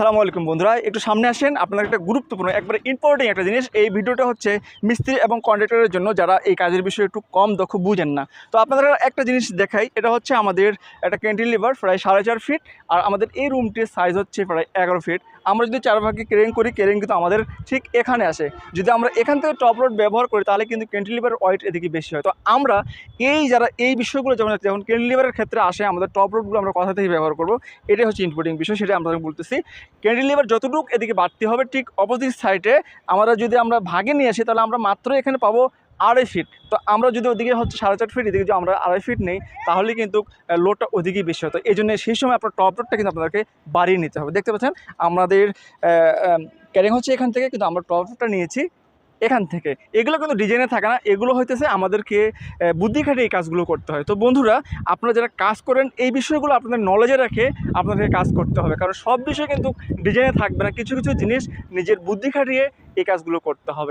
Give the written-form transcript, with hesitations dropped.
আসসালামু আলাইকুম বন্ধুরা, একটু সামনে আসেন। আপনাদের একটা গুরুত্বপূর্ণ একবারে ইম্পর্টেন্ট একটা জিনিস। এই ভিডিওটা হচ্ছে মিস্ত্রি এবং কন্ট্রাক্টরের জন্য, যারা এই কাজের বিষয়ে একটু কম দক্ষ, বুঝেন না। তো আপনাদের একটা জিনিস দেখাই। এটা হচ্ছে আমাদের একটা ক্যান্টিলিভার, প্রায় 4.5 ফিট, আর আমাদের এই রুমটির সাইজ হচ্ছে প্রায় 11 ফিট। আমরা যদি 4 ভাগে কেরিং করি, কেরিং কিন্তু আমাদের ঠিক এখানে আসে। যদি আমরা এখান থেকে টপ লোড ব্যবহার করি, তাহলে কিন্তু ক্যান্টিলিভারের ওয়েট এদিকে বেশি হয়। তো আমরা যারা এই বিষয়গুলো যেমন ক্যান্টিলিভারের ক্ষেত্রে আসে, আমাদের টপ লোডগুলো আমরা কথা থেকে ব্যবহার করবো। এটাই হচ্ছে ইম্পর্টেন্ট বিষয়, সেটা আমরা বলতেছি। ক্যান্টিলিভার যতটুকু এদিকে বাড়তি হবে, ঠিক অপোজিট সাইডে আমরা ভাগে নিয়ে আসি, তাহলে আমরা মাত্র এখানে পাবো 2.5 ফিট। তো আমরা যদি ওদিকে হচ্ছে 4.5 ফিট, এদিকে যদি আমরা 2.5 ফিট নেই, তাহলে কিন্তু লোডটা ওদিকেই বেশি হয়। তো এই জন্য সেই সময় আপনার টপ লোডটা কিন্তু আপনাদেরকে বাড়িয়ে নিতে হবে। দেখতে পাচ্ছেন আমাদের ক্যারিং হচ্ছে এখান থেকে, কিন্তু আমরা টপ লোডটা নিয়েছি এখান থেকে। এগুলো কিন্তু ডিজাইনে থাকে না, এগুলো হইতেছে আমাদেরকে বুদ্ধি খাটিয়ে এই কাজগুলো করতে হয়। তো বন্ধুরা, আপনারা যারা কাজ করেন, এই বিষয়গুলো আপনাদের নলেজে রেখে আপনাদেরকে কাজ করতে হবে, কারণ সব বিষয় কিন্তু ডিজাইনে থাকবে না। কিছু কিছু জিনিস নিজের বুদ্ধি খাটিয়ে এই কাজগুলো করতে হবে।